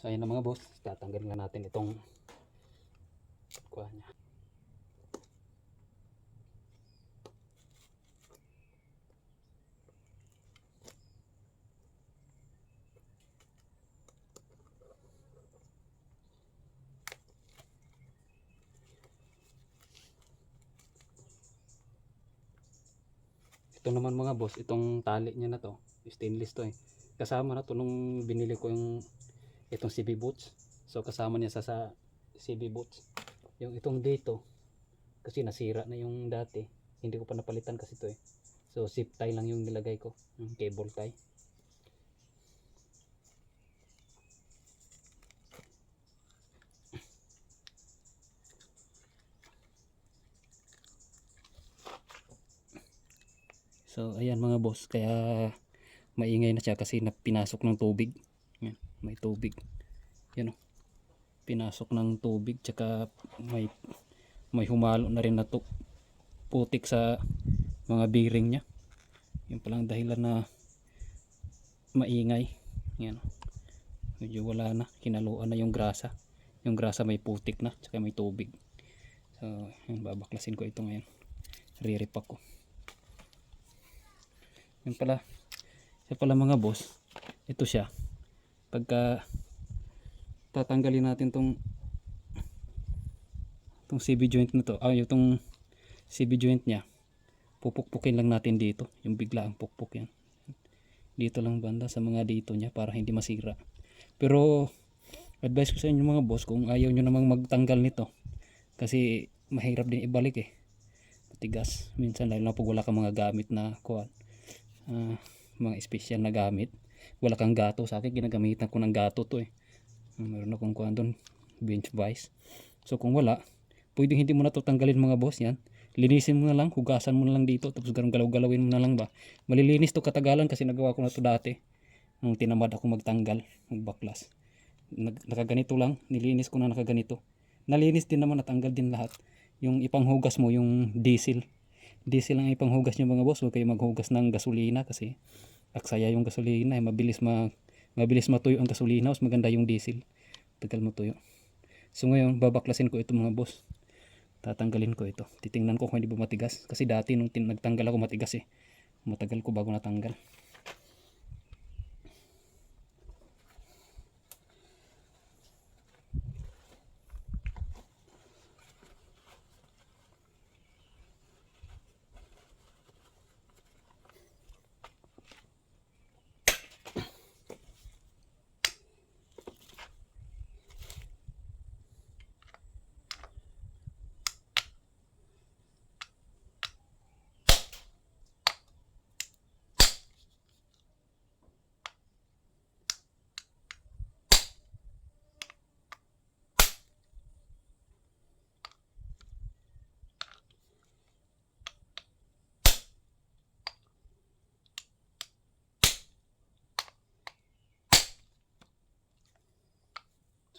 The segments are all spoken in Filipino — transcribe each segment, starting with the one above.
So ayan na mga boss, tatanggalin na natin itong kuha niya. Ito naman mga boss, itong tali niya na to, stainless to eh. Kasama na to nung binili ko yung itong CB boots. So kasama niya sa CB boots. Yung itong dito, kasi nasira na yung dati. Hindi ko pa napalitan kasi to eh. So zip tie lang yung nilagay ko, yung cable tie. So ayan mga boss, kaya maingay na siya kasi pinasok ng tubig. Yan, may tubig. Yan o. Pinasok ng tubig, tsaka may humalo na rin na to, putik sa mga bearing niya. Yun palang dahilan na maingay. Yan. Medyo wala na, kinaluan na yung grasa. Yung grasa may putik na, tsaka may tubig. So yan, babaklasin ko ito ngayon. Re-repack ko. Yan pala. Yan pala mga boss. Ito siya. Pagka tatanggalin natin tong CB joint na to, yung CB joint niya, pupukpukin lang natin dito, yung biglaang pukpuk yan. Dito lang banda sa mga dito niya para hindi masira. Pero advice ko sa inyo mga boss, kung ayaw nyo namang magtanggal nito, kasi mahirap din ibalik eh. Matigas. Minsan lalo na pag wala kang mga gamit na kuwan, mga special na gamit. Wala kang gato. Sa akin ginagamitan ko ng gato to eh. Meron akong kuwan doon, bench vise. So kung wala, pwedeng hindi mo na to tanggalin mga boss yan. Linisin mo na lang, hugasan mo na lang dito, tapos galaw-galawin mo na lang ba. Malilinis to katagalan kasi nagawa ko na to dati. Nung tinamad ako magtanggal, magbaklas. Nakaganito lang, nilinis ko na nakaganito. Nalinis din naman, natanggal din lahat. Yung ipanghugas mo, yung diesel. Diesel ang ipanghugas nyo mga boss. Huwag kayo maghugas ng gasolina kasi aksaya yung gasolina. Mabilis matuyo ang gasolina. Mas maganda yung diesel. Tagal matuyo. So ngayon, babaklasin ko ito mga boss. Tatanggalin ko ito. Titingnan ko kung hindi ba matigas. Kasi dati nung nagtanggal ako matigas eh. Matagal ko bago natanggal.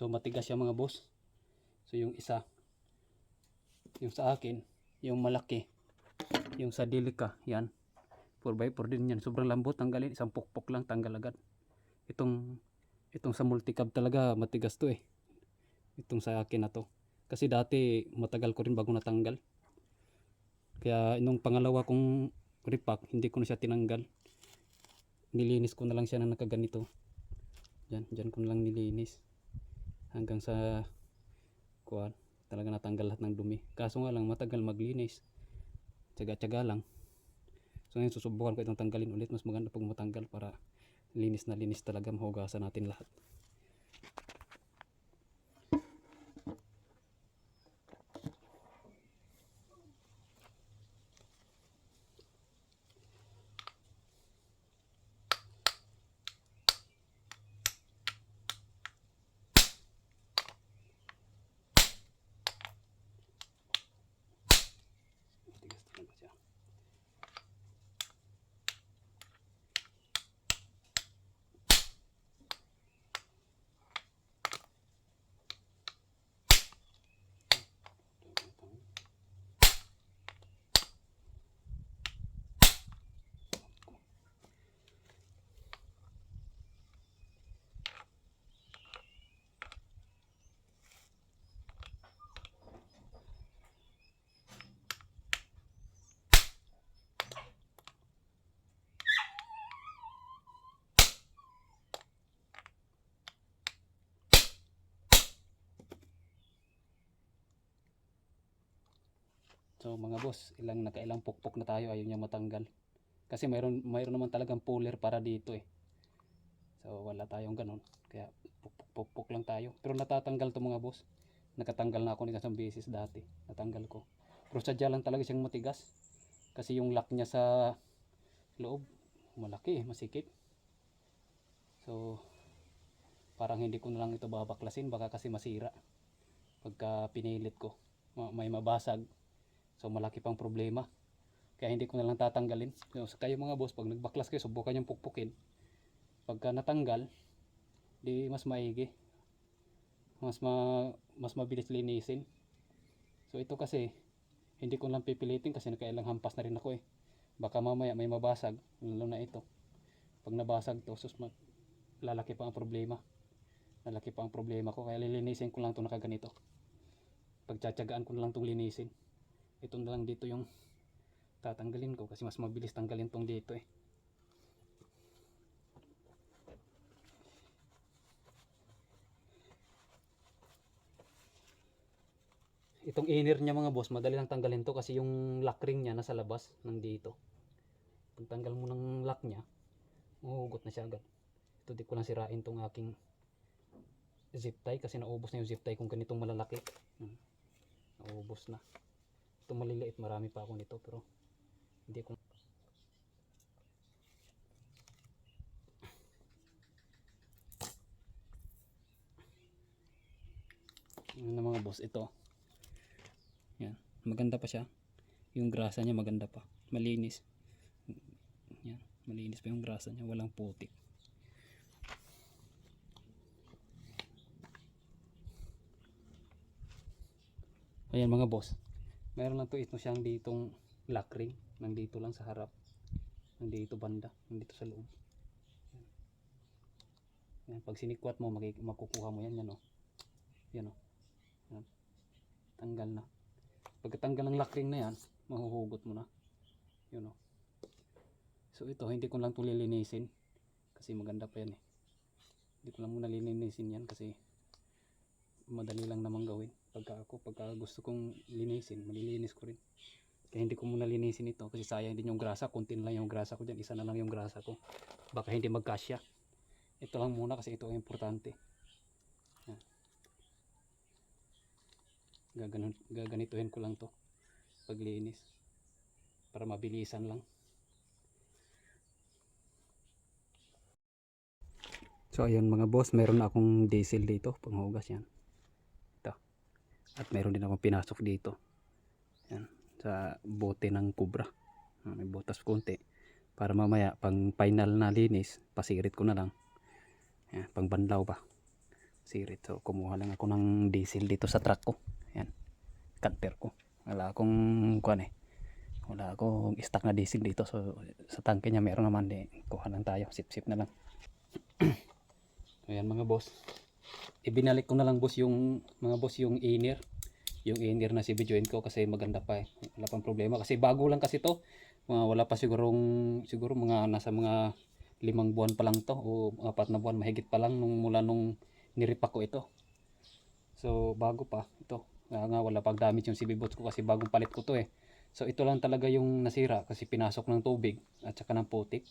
So matigas siya mga boss. So yung isa, yung sa akin, yung malaki, yung sa Delica, yan 4x4 din yan, sobrang lambot, tanggalin, isang pukpok lang tanggal agad. Itong sa multicab talaga matigas to eh, itong sa akin na to, kasi dati matagal ko rin bago natanggal, kaya nung pangalawa kong repack hindi ko na siya tinanggal, nilinis ko na lang siya na nakaganito. Dyan ko na lang nilinis hanggang sa kuwan, talaga natanggal lahat ng dumi. Kaso nga lang matagal maglinis, tsaga-tsaga lang. So ngayon susubukan ko itong tanggalin ulit. Mas maganda pag matanggal para linis na linis talaga, mahugasan natin lahat. So mga boss, nakailang pukpok na tayo, ayaw niya matanggal. Kasi mayroon naman talagang puller para dito eh. So wala tayong ganun. Kaya pukpok lang tayo. Pero natatanggal to mga boss. Nakatanggal na ako ng isang beses dati. Natanggal ko. Pero sadya lang talaga siyang matigas. Kasi yung lock niya sa loob, malaki eh, masikip. So parang hindi ko na lang ito babaklasin. Baka kasi masira. Pagka pinilit ko, may mabasag. So malaki pang problema. Kaya hindi ko na lang tatanggalin. So kayo mga boss, pag nagbaklas kayo, subukan yung pukpukin. Pagka natanggal, di mas maigi. Mas mabilis linisin. So ito kasi, hindi ko lang pipilitin kasi nakailang hampas na rin ako eh. Baka mamaya may mabasag, lalo na ito. Pag nabasag to, lalaki pa ang problema. Lalaki pa ang problema ko, kaya lilinisin ko lang to nakaganito. Pagtsatsagaan ko na lang itong linisin. Ito na lang dito yung tatanggalin ko kasi mas mabilis tanggalin tong dito eh. Itong inner niya mga boss, madali lang tanggalin to kasi yung lock ring niya nasa labas nandito. Pag tanggal mo ng lock niya, mahuhugot na siya agad. Ito di ko lang sirain tong aking zip tie kasi naubos na yung zip tie kung ganitong malalaki. Naubos na. Ito maliliit, marami pa ako nito pero hindi ko. Yun na mga boss, ito. Yan, maganda pa siya. Yung grasa niya maganda pa. Malinis. Yan, malinis pa yung grasa niya, walang putik. Ayan mga boss. Meron lang to ito siyang ditong lock ring. Nandito lang sa harap. Nandito banda. Nandito sa loob. Yan, pag sinikwat mo, makukuha mo yan. Yan o. Yan o. Yan. Tanggal na. Pagkatanggal ng lock ring na yan, mahuhugot mo na. Yun o. So ito, hindi ko lang ito lilinisin. Kasi maganda pa yan eh. Hindi ko lang muna lilinisin yan kasi madali lang namang gawin. Pagka gusto kong linisin, malilinis ko rin. Kaya hindi ko muna linisin ito kasi sayang din yung grasa. Kunti lang yung grasa ko dyan. Isa na lang yung grasa ko. Baka hindi magkasya. Ito lang muna kasi ito ay importante. Gaganituhin ko lang to paglinis para mabilisan lang. So ayun mga boss, meron na akong diesel dito, panghugas yan. Ito. At meron din akong pinasok dito. Yan, sa bote ng Cobra. May butas konti. Para mamaya pang final na linis, pasirit ko na lang. Yan, pang banlaw pa. Sirit. So kumuha lang ako ng diesel dito sa truck ko. Yan. Canter ko. Wala akong wala akong stock na diesel dito. So sa tangke niya meron naman, kuha lang tayo. Sip-sip na lang. Ayan mga boss, ibinalik ko na lang boss yung inner, yung inner na CB joint ko kasi maganda pa eh. Wala pang problema kasi bago lang kasi to. Wala pa siguro mga nasa mga 5 buwan pa lang to o 4 na buwan, mahigit pa lang mula nung niripak ko ito. So bago pa ito. Wala pang damage yung CB bolts ko kasi bagong palit ko to eh. So ito lang talaga yung nasira kasi pinasok ng tubig at saka ng putik.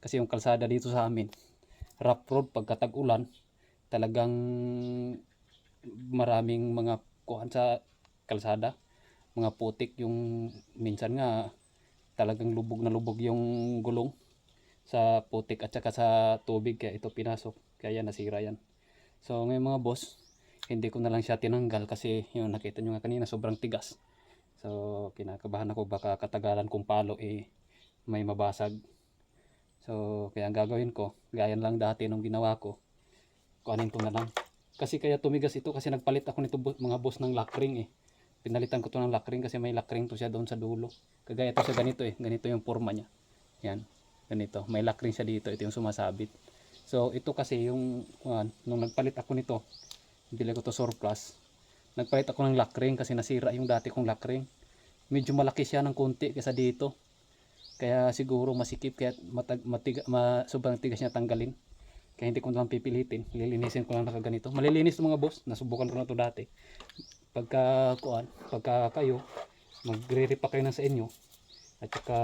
Kasi yung kalsada dito sa amin, rough road pagka tag-ulan, talagang maraming mga kuhan sa kalsada, mga putik, yung minsan nga talagang lubog na lubog yung gulong sa putik at saka sa tubig, kaya ito pinasok, kaya nasira yan. So ngayon mga boss, hindi ko na lang siya tinanggal kasi yung nakita nyo nga kanina sobrang tigas. So kinakabahan ako baka katagalan kong palo may mabasag. So kaya ang gagawin ko, gaya lang dati nung ginawa ko, kuhanin ko na lang. Kasi kaya tumigas ito kasi nagpalit ako nito mga boss ng lock ring eh. Pinalitan ko to ng lock ring kasi may lock ring to siya doon sa dulo. Kagaya to sa ganito eh, ganito yung forma niya. Yan, ganito. May lock ring siya dito, ito yung sumasabit. So ito kasi yung, nung nagpalit ako nito, bili ko to surplus. Nagpalit ako ng lock ring kasi nasira yung dati kong lock ring. Medyo malaki siya ng konti kaysa dito. Kaya siguro masikip, kaya sobrang tigas niya tanggalin. Kaya hindi ko lang pipilitin, lilinisin ko lang nakaganito. Malilinis mga boss, nasubukan ko na to dati. Pagka kayo magre-repack kayo na sa inyo at saka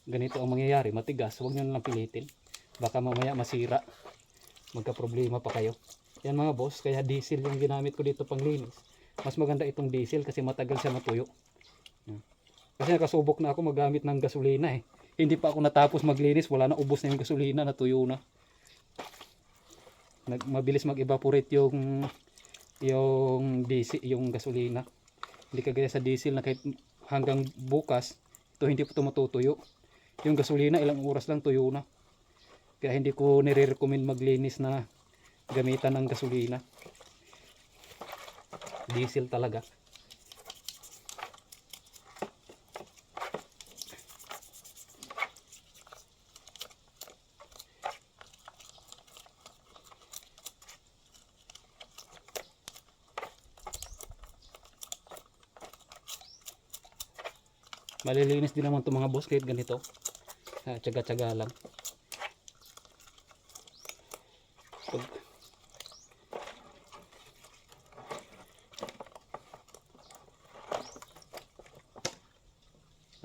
ganito ang mangyayari, matigas, huwag nyo na lang pilitin, baka mamaya masira, magka problema pa kayo. Yan mga boss, kaya diesel yung ginamit ko dito pang linis. Mas maganda itong diesel kasi matagal siya matuyo. Kasi nakasubok na ako magamit ng gasolina eh. Hindi pa ako natapos maglinis, wala na, ubos na yung gasolina, natuyo na. Mabilis mag-evaporate yung diesel, yung gasolina. Hindi kagaya sa diesel na kahit hanggang bukas, ito hindi pa tumutuyo. Yung gasolina ilang oras lang tuyo na. Kaya hindi ko nire-recommend maglinis na gamitan ng gasolina. Diesel talaga. Malilinis din naman itong mga boss kahit ganito. Tsaga-tsaga lang.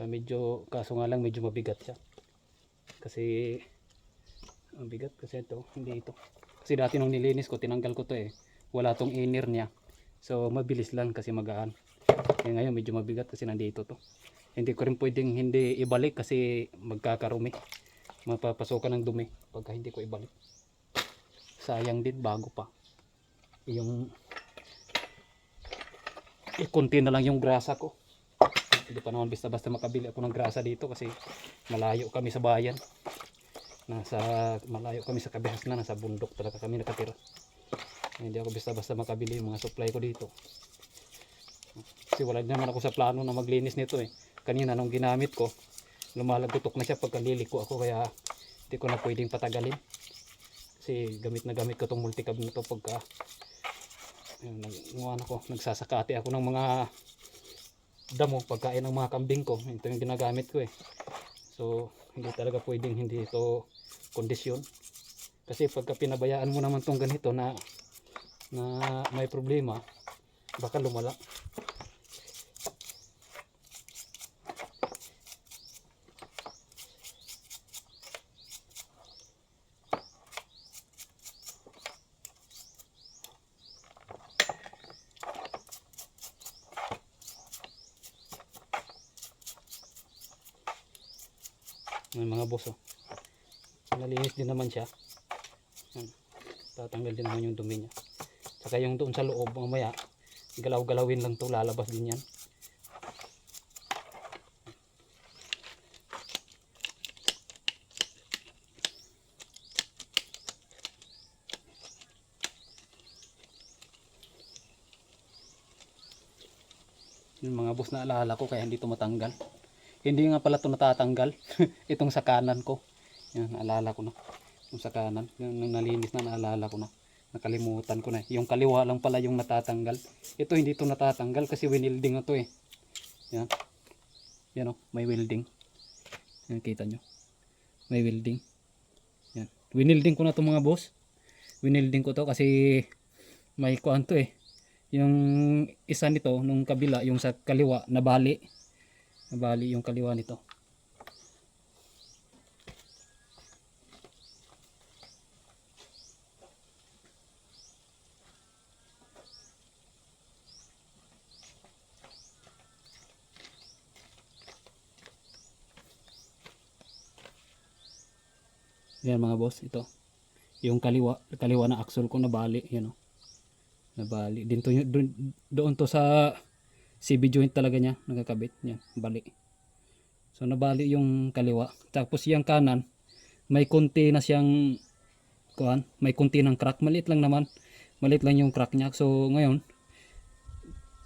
Medyo, kaso nga lang medyo mabigat siya. Kasi ang bigat kasi ito, hindi ito. Kasi dati nung nilinis ko, tinanggal ko to eh. Wala tong inner niya. So mabilis lang kasi magaan. Ngayon medyo mabigat kasi nandito to. Hindi ko rin pwedeng hindi ibalik kasi magkakarumi. Mapapasukan ng dumi pagka hindi ko ibalik. Sayang din, bago pa. Yung konti na lang yung grasa ko. Hindi pa naman basta-basta makabili ako ng grasa dito kasi malayo kami sa bayan. Malayo kami sa kabihas na, nasa bundok talaga kami nakatira. Hindi ako basta-basta makabili yung mga supply ko dito. Kasi wala naman ako sa plano na maglinis nito eh. Kanina nung ginamit ko, lumalagutok na siya pagkaliliko ako, kaya hindi ko na pwedeng patagalin. Kasi gamit na gamit ko tong multicab nito pagka nagsasakati ako ng mga damo pagkain ng mga kambing ko. Ito yung ginagamit ko eh. So hindi talaga pwedeng hindi ito kondisyon. Kasi pagka pinabayaan mo naman tong ganito na may problema, baka lumala. May mga boss oh. Nalinis din naman siya. Tatanggal din naman yung dumi niya. Saka yung doon sa loob, mamaya galaw-galawin lang to, lalabas din yan. Yung mga boss na alala ko kaya hindi to matanggal. Hindi nga pala ito natatanggal. Itong sa kanan ko. Yan, naalala ko na. Yung sa kanan. Yung nalinis na, naalala ko na. Nakalimutan ko na. Yung kaliwa lang pala yung natatanggal. Ito hindi ito natatanggal kasi winilding na ito eh. Yan. Yan o, may welding. Yan, kita nyo. May welding. Yan. Winilding ko na ito mga boss. Winilding ko to kasi may kuan to eh. Yung isa nito, nung kabila, yung sa kaliwa, nabali yung kaliwa nito. Yan mga boss, ito yung kaliwa na axle ko nabali, yan o, nabali din to, doon to sa CB joint talaga niya nakakabit niya, bali. So nabali yung kaliwa. Tapos yung kanan may konti na siyang kuan, may konti ng crack, maliit lang naman, maliit lang yung crack niya. So ngayon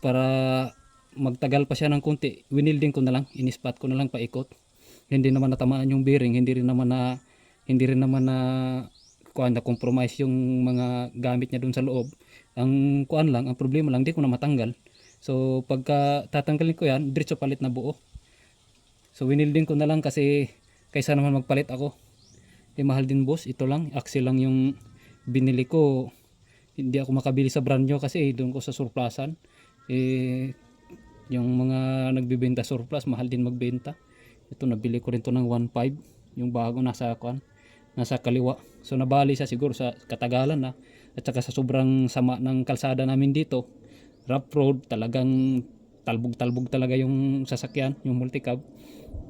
para magtagal pa siya ng konti, winilding ko na lang, inispat ko na lang paikot. Hindi naman natamaan yung bearing, hindi rin naman na kuan na compromise yung mga gamit niya doon sa loob. Ang kuan lang, ang problema lang, di ko na matanggal. So pagka tatanggalin ko yan, diretso palit na buo. So winilding ko na lang kasi kaysa naman magpalit ako. Mahal din boss, ito lang, axle lang yung binili ko. Hindi ako makabili sa brand new kasi doon ko sa surplasan. Yung mga nagbibenta surplus, mahal din magbenta. Ito nabili ko rin to ng 1.5, yung bago nasa kaliwa. So nabali siya siguro sa katagalan na, at saka sa sobrang sama ng kalsada namin dito, rough road, talagang talbog-talbog talaga yung sasakyan, yung multicab.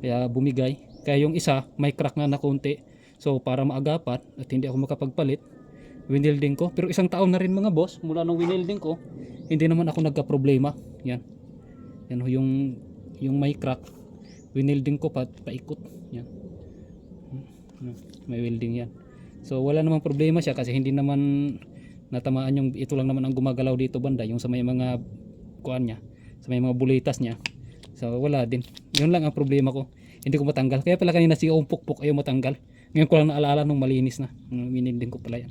Kaya bumigay. Kaya yung isa may crack nga na konti. So para maagapan at hindi ako makapagpalit, winilding ko. Pero isang taon na rin mga boss mula nung winilding ko, hindi naman ako nagka-problema. Yan. Yan ho yung may crack. Winilding ko paikot. Yan. May welding yan. So wala namang problema siya kasi hindi naman natamaan yung, ito lang naman ang gumagalaw dito banda, yung sa may mga kuan niya, sa may mga bulitas niya. So wala din. Yun lang ang problema ko. Hindi ko matanggal. Kaya pala kanina si pukpok ayaw matanggal. Ngayon ko lang naalala nung malinis na. Winilding ko pala yan.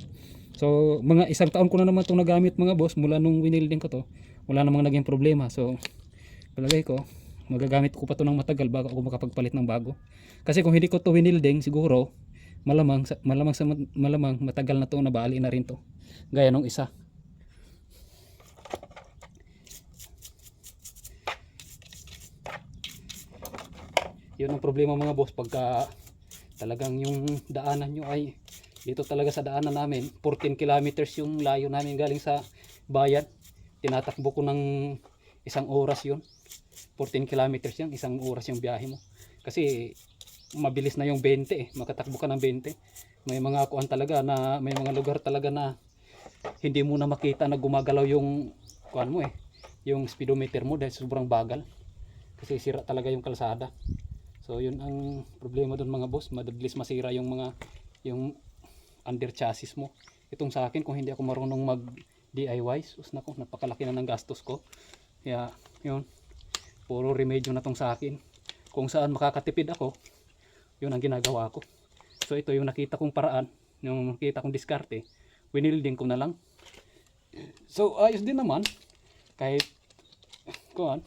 So mga isang taon ko na naman itong nagamit mga boss mula nung winilding ko to. Wala namang naging problema. So palagay ko magagamit ko pa to ng matagal bago ako makapagpalit ng bago. Kasi kung hindi ko to winilding siguro malamang matagal na to, nabali na rin to. Gaya nung isa. Yun ang problema mga boss pagka talagang yung daanan nyo ay dito talaga sa daanan namin 14 kilometers yung layo namin galing sa bayan. Tinatakbo ko ng isang oras yun. 14 kilometers yan, isang oras yung biyahe mo. Kasi mabilis na yung 20 eh, makatakbo ka ng 20. May mga kuan talaga na, may mga lugar talaga na hindi mo na makita na gumagalaw yung kuan mo eh, yung speedometer mo dahil sobrang bagal. Kasi sira talaga yung kalsada. So yun ang problema doon mga boss, madalis masira yung yung under chassis mo. Itong sa akin, kung hindi ako marunong mag DIY, sus nako, napakalaki na ng gastos ko. Kaya yun, puro remedyo na tong sa akin. Kung saan makakatipid ako, yun ang ginagawa ko. So ito yung nakita kong paraan, yung nakita kong diskarte, winilding ko na lang. So ayos din naman, kahit kuan,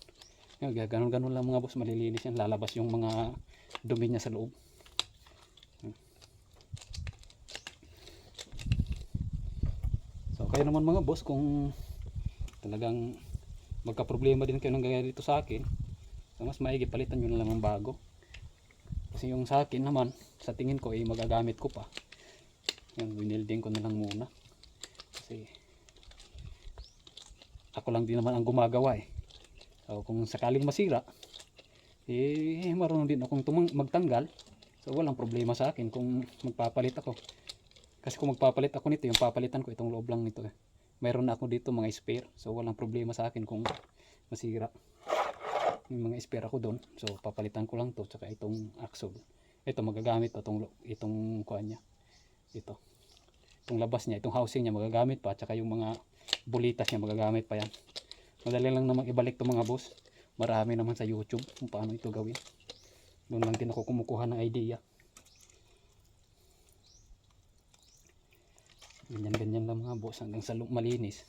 ganun-ganun lang mga boss, malilinis yan, lalabas yung mga dumi niya sa loob. So kayo naman mga boss, kung talagang magka-problema din kayo ng gaya dito sa akin, so mas maigi palitan nyo na lang ng bago. Kasi yung sa akin naman, sa tingin ko magagamit ko pa. Yan, winilding ko na lang muna. Kasi ako lang din naman ang gumagawa eh. So kung sakaling masira, marunong din akong magtanggal. So walang problema sa akin kung magpapalit ako. Kasi kung magpapalit ako nito, yung papalitan ko itong loob lang nito eh. Mayroon na ako dito mga spare. So walang problema sa akin kung masira. Yung mga spare ako doon. So papalitan ko lang to, tsaka itong axle. Ito magagamit pa itong kuan niya. Itong labas niya, itong housing niya magagamit pa, tsaka yung mga bulitas niya magagamit pa yan. Madali lang naman ibalik to mga boss. Marami naman sa YouTube kung paano ito gawin. Doon lang din ako kumukuha ng idea. Ganyan-ganyan lang mga boss hanggang sa malinis.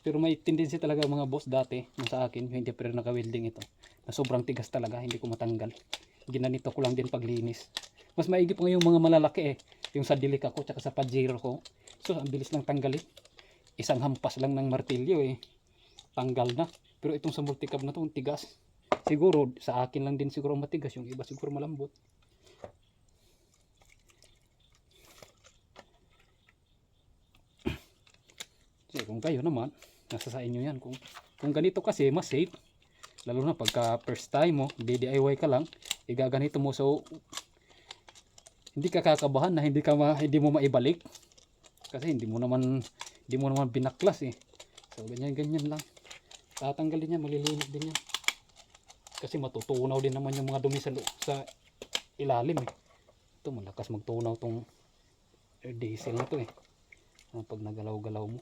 Pero may tendency talaga mga boss dati sa akin, hindi pa rin naka-welding ito, na sobrang tigas talaga, hindi ko matanggal. Ginanito ko lang din paglinis. Mas maigi pa yung mga malalaki eh, yung sa dilik ako tsaka sa pajero ko. So ang bilis lang tanggalin. Isang hampas lang ng martilyo eh, tanggal na. Pero itong sa multicab na to, tigas. Siguro sa akin lang din siguro matigas, yung iba siguro malambot. So kung kayo naman, nasa sa inyo yan. Kung ganito kasi mas safe, lalo na pagka first time mo, DIY ka lang, igaganito mo, so hindi ka kakabahan na hindi mo maibalik kasi hindi mo naman binaklas eh. So ganyan lang, tatanggalin yan, malilinis din yan kasi matutunaw din naman yung mga dumi sa ilalim eh. Ito malakas magtunaw tong diesel na to eh, pag nagalaw-galaw mo.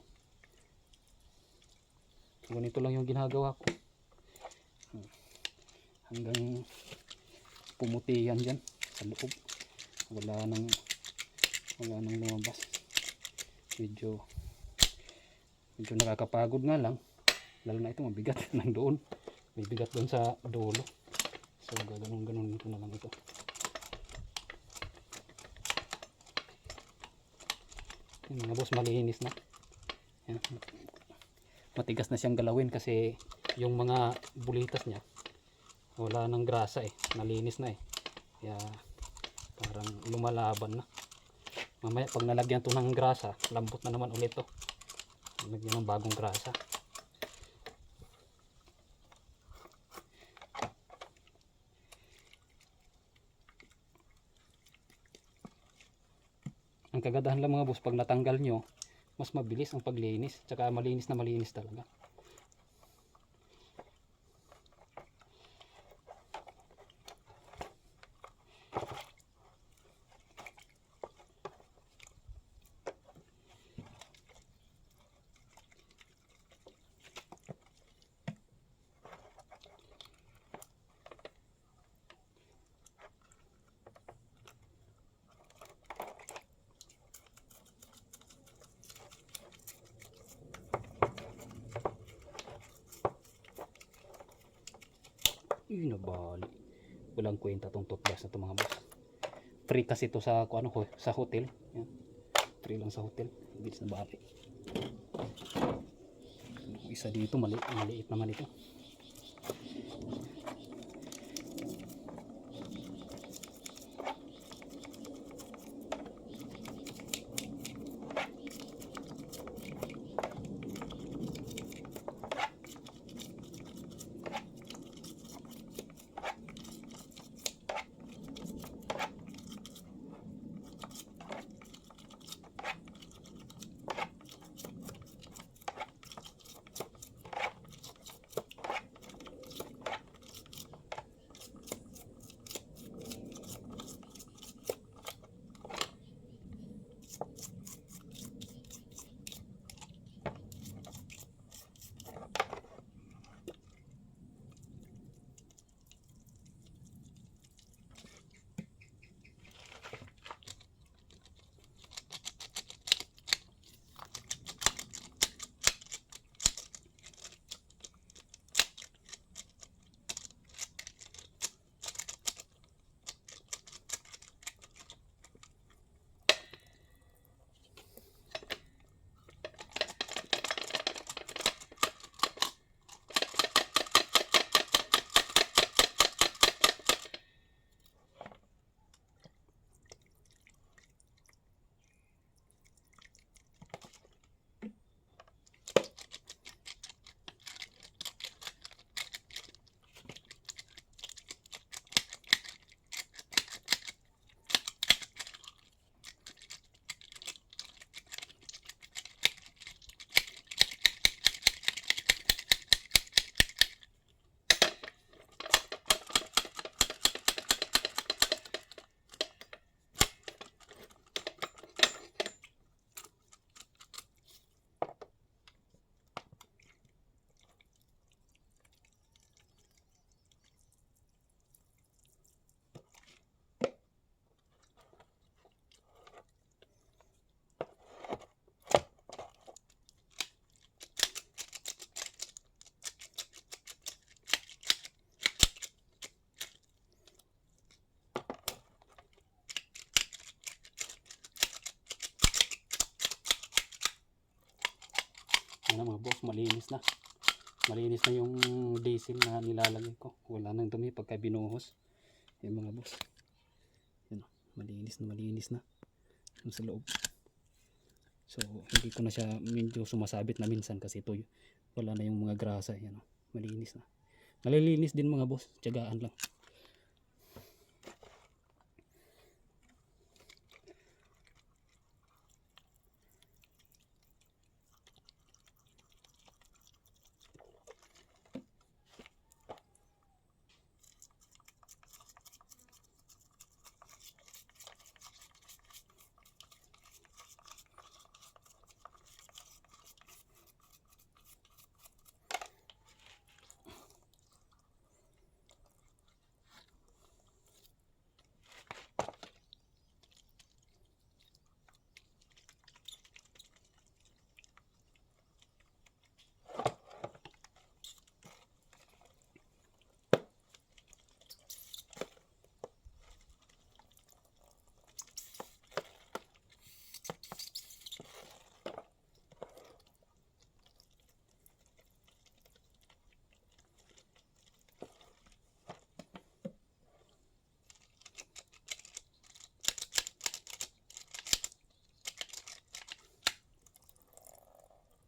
Ganito lang yung ginagawa ko hanggang pumuti yan dyan sa loob. Wala nang lumabas. Medyo nakakapagod nga lang, lalo na ito mabigat ng doon, may bigat doon sa dulo. So ganun ito na lang ito. Yung mga boss malinis na yan. matigas na siyang galawin kasi yung mga bulitas niya wala nang grasa eh, nalinis na eh, kaya parang lumalaban na. Mamaya pag nalagyan to ng grasa, lambot na naman ulit to, lagyan ng bagong grasa. Ang kagadahan lang mga boss, pag natanggal nyo, mas mabilis ang paglinis, tsaka malinis na malinis talaga. Nabali. Walang kwenta tong toothbrush na to mga boss. Free kasi to sa ano, sa hotel. Yan. Free lang sa hotel. Bilis na bali. Isa dito maliit naman ito. Yan mga boss, malinis na. Malinis na yung diesel na nilalagay ko. Wala nang dumi pagka binuhos. Yan mga boss. Yan, malinis na yung sa loob. So hindi ko na siya medyo sumasabit na minsan kasi ito wala na yung mga grasa. Yan, malinis na. Nalilinis din mga boss, tiyagaan lang.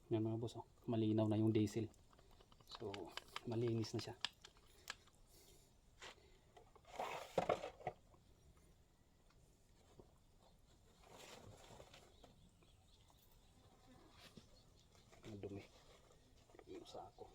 Yan mga boss, oh. Malinaw na yung diesel. So, malinis na siya. Dumi. Yung sako.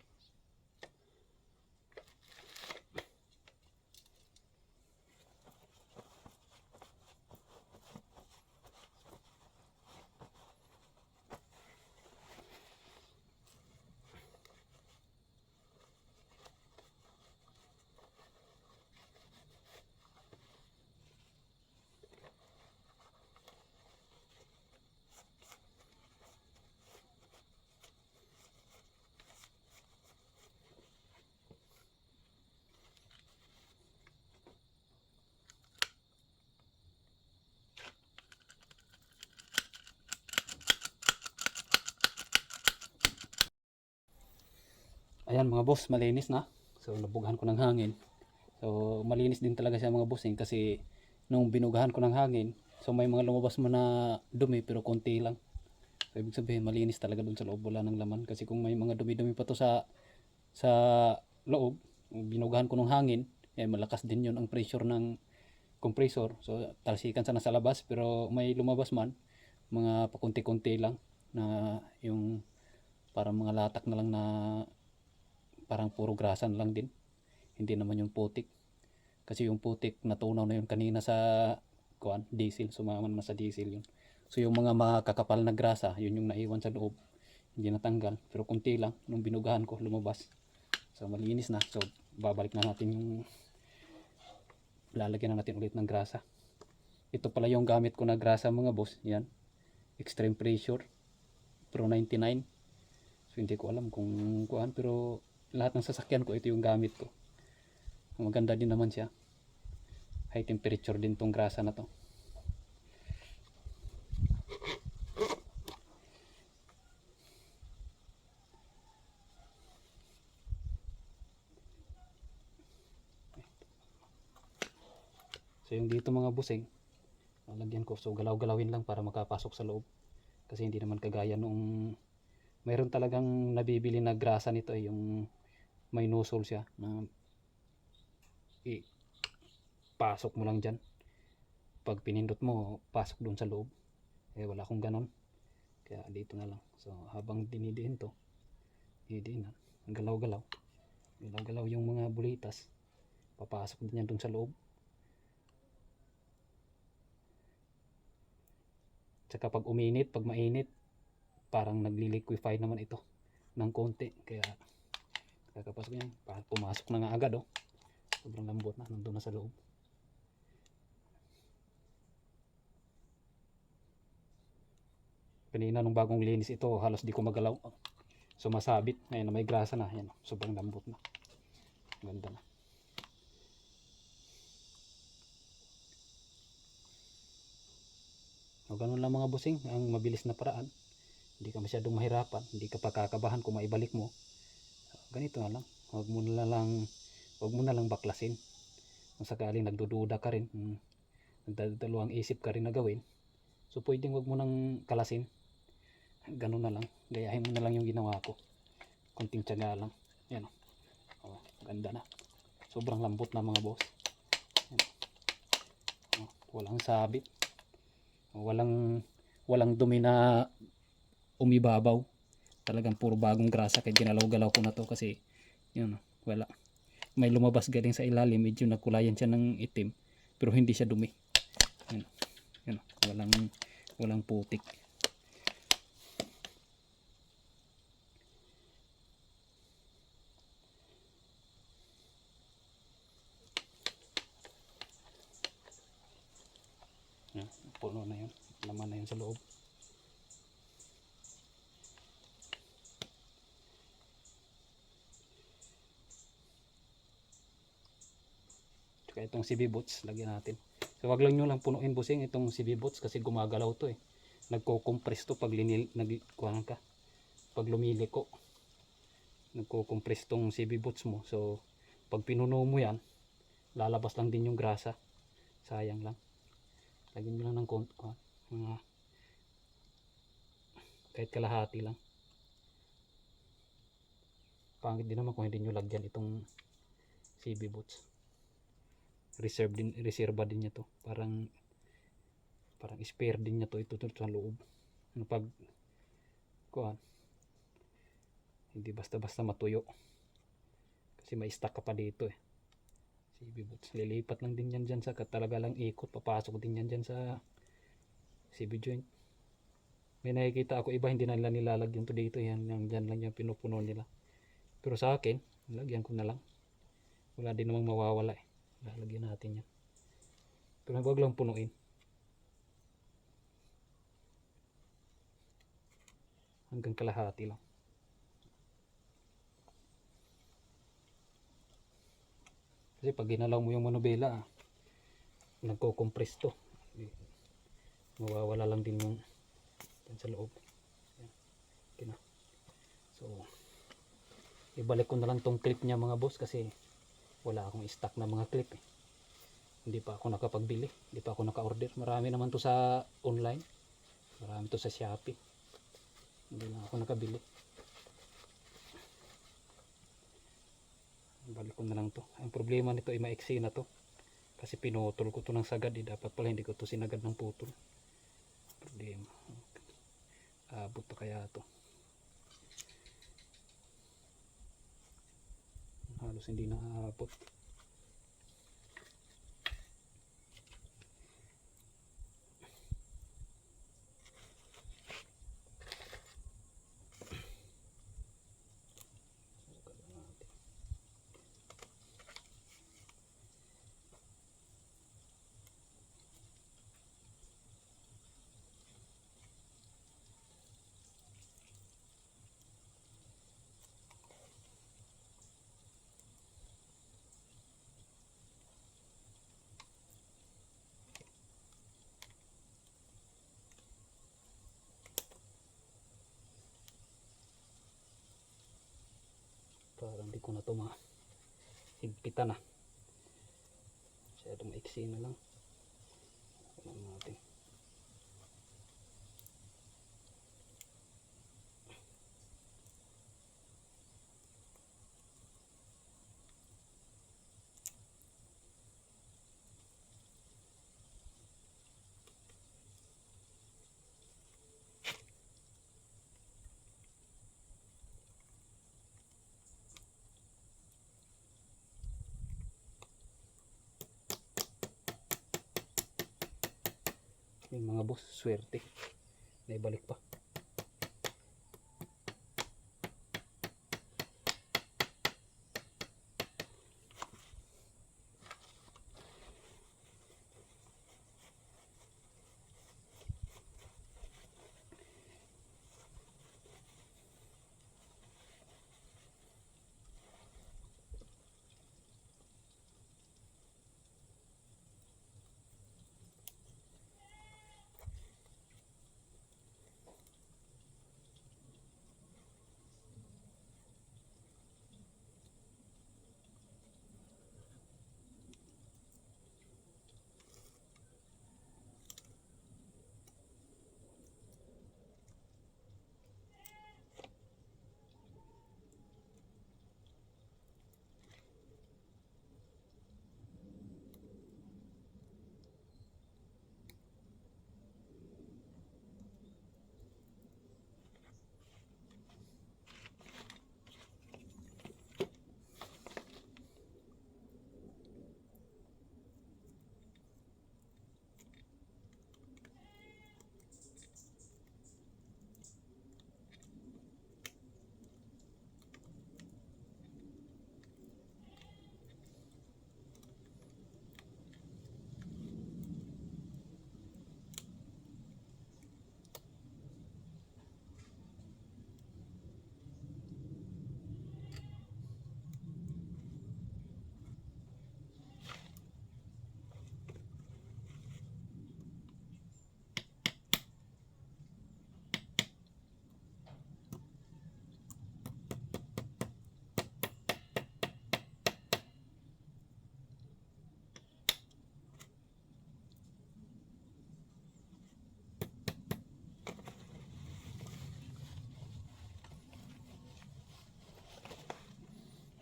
Ayan mga boss, malinis na. So nabugahan ko ng hangin. So malinis din talaga siya mga bossing kasi nung binugahan ko ng hangin, so may mga lumabas mo na dumi pero konti lang. So ibig sabihin malinis talaga dun sa loob, wala ng laman. Kasi kung may mga dumi-dumi pa to sa loob, binugahan ko ng hangin, eh malakas din yun ang pressure ng compressor. So talsikan sana sa labas pero may lumabas man, mga pakunti-kunti lang na yung parang mga latak na lang na parang puro grasa na lang din. Hindi naman yung putik. Kasi yung putik natunaw na yun kanina sa diesel, sumama na sa diesel yun. So yung mga makakapal na grasa, yun yung naiwan sa loob. Hindi natanggal, pero kunti lang nung binugahan ko lumabas. So malinis na. So babalik na natin yung lalagyan na natin ulit ng grasa. Ito pala yung gamit ko na grasa mga boss. Yan. Extreme pressure Pro 99. So hindi ko alam kung kuan, pero lahat ng sasakyan ko ito yung gamit ko. Maganda din naman siya. High temperature din tong grasa na to. So yung dito mga busing, lalagyan ko. So galaw-galawin lang para makapasok sa loob. Kasi hindi naman kagaya nung mayroon talagang nabibili na grasa nito, yung may nozzle siya na ipasok mo lang dyan. Pag pinindot mo, pasok dun sa loob. Eh wala akong ganon. Kaya dito na lang. So habang dinidiin to, didiin na. Galaw-galaw. Galaw-galaw yung mga bulitas. Papasok din yan dun sa loob. Tsaka pag uminit, pag mainit, parang nagli-liquefy naman ito ng konti. Kaya kakapasok yan, pumasok na nga agad, oh. Sobrang lambot na, nandun na sa loob. Kanina nung bagong linis ito, halos di ko magalaw. Sumasabit. Ngayon na may grasa na. Yan, sobrang lambot na. Ganda na. O, ganun lang mga busing. Ang mabilis na paraan. Hindi ka masyadong mahirapan. Hindi ka pa kakabahan kung maibalik mo. Ganito na lang. Huwag mo na lang baklasin. Kung sakaling nagdududa ka rin, nagdadalawang isip ka rin na gawin, so pwedeng huwag mo nang kalasin. Ganun na lang. Gayahin mo na lang yung ginawa ko. Konting tiyaga lang. Yan, oh. Ganda na. Sobrang lambot na mga boss. Yan. Oh, walang sabit. Walang dumi na umibabaw. Talagang puro bagong grasa, kaya ginalaw-galaw ko na to kasi yun, wala. May lumabas galing sa ilalim, medyo nagkulayan siya ng itim, pero hindi siya dumi. Yun, walang putik. Yan, puno na yun. Laman na yun sa loob. Tsaka itong CB boots, lagyan natin. So wag lang nyo lang punuin busing itong CB boots kasi gumagalaw to eh. Nagko-compress to pag pag lumiliko. Nagko-compress tong CB boots mo. So pag pinuno mo yan, lalabas lang din yung grasa. Sayang lang. Lagyan nyo lang ng kahit kalahati lang. Pangit din naman kung hindi nyo lagyan itong CB boots. Reserva din niya to. Parang spare din niya to, ito sa loob. Ano pag kuhan, hindi basta-basta matuyo. Kasi may stock ka pa dito eh. CB boots. Lilipat lang din yan dyan sa talaga lang ikot. Papasok din yan dyan sa CB joint. May nakikita ako iba hindi na nila nilalagyan to dito. Yan, dyan lang yung pinupuno nila. Pero sa akin, lagyan ko na lang. Wala din namang mawawala eh. Lalagyan natin yan. Pero wag lang punuin. Hanggang kalahati lang. Kasi pag ginalaw mo yung manubela, nagko-compress to. Mawawala lang din yung yan sa loob. Yan. Okay na. So, ibalik ko na lang tong clip niya mga boss kasi wala akong stock na mga clip eh. Hindi pa ako nakapagbili. Hindi pa ako naka-order. Marami naman to sa online. Marami to sa Shopee. Hindi na ako nakabili. Balik ko na lang to. Ang problema nito ay maiksi na to. Kasi pinutol ko to ng sagad eh. Dapat pala hindi ko to sinagad ng putol. Problema. Abot pa kaya to. Halos hindi na aabot. Parang di ko na ito mahigpitan na. Masyadong maiksi na lang. Alam natin. Yung mga boss, swerte. Naibalik pa.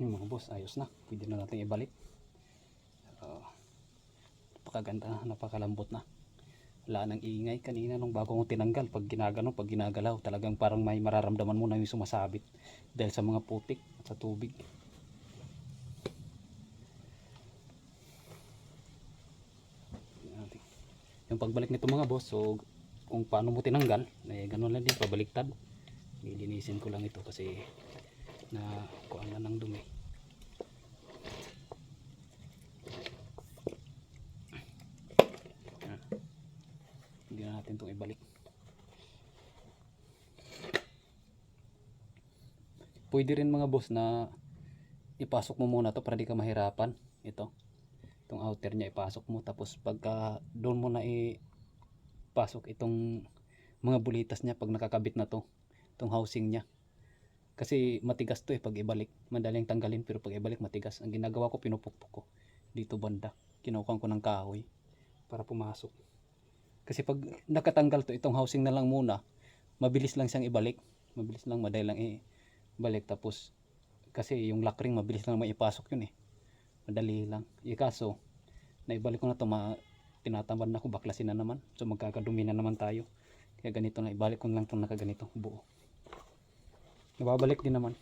Yung mga boss, ayos na. Pwede na natin ibalik. Napakaganda, napakalambot na. Wala nang ingay kanina nung bago ko tinanggal. Pag ginagalaw, talagang parang may mararamdaman mo na yung sumasabit dahil sa mga putik at sa tubig. Yung pagbalik nito mga boss, so kung paano mo tinanggal, ganun lang din, pabaliktad. Lilinisin ko lang ito kasi na kuhaan na ng dumi. Hindi na natin itong ibalik. Pwede rin mga boss na ipasok mo muna to para di ka mahirapan. Itong outer niya ipasok mo, tapos pagka doon mo na ipasok itong mga bulitas niya pag nakakabit na to, itong housing niya. Kasi matigas to pag ibalik. Madaling tanggalin pero pag ibalik matigas. Ang ginagawa ko, pinupukpok ko dito banda. Kinukuha ko ng kahoy para pumasok. Kasi pag nakatanggal to, itong housing na lang muna, mabilis lang siyang ibalik. Mabilis lang, madali lang ibalik. Tapos kasi yung lock ring mabilis lang maipasok yun madali lang. Kaso naibalik ko na to, tinatamad na ako, baklasin na naman. So magkakadumi na naman tayo. Kaya ganito na, ibalik ko lang itong nakaganito buo. Nababalik din naman.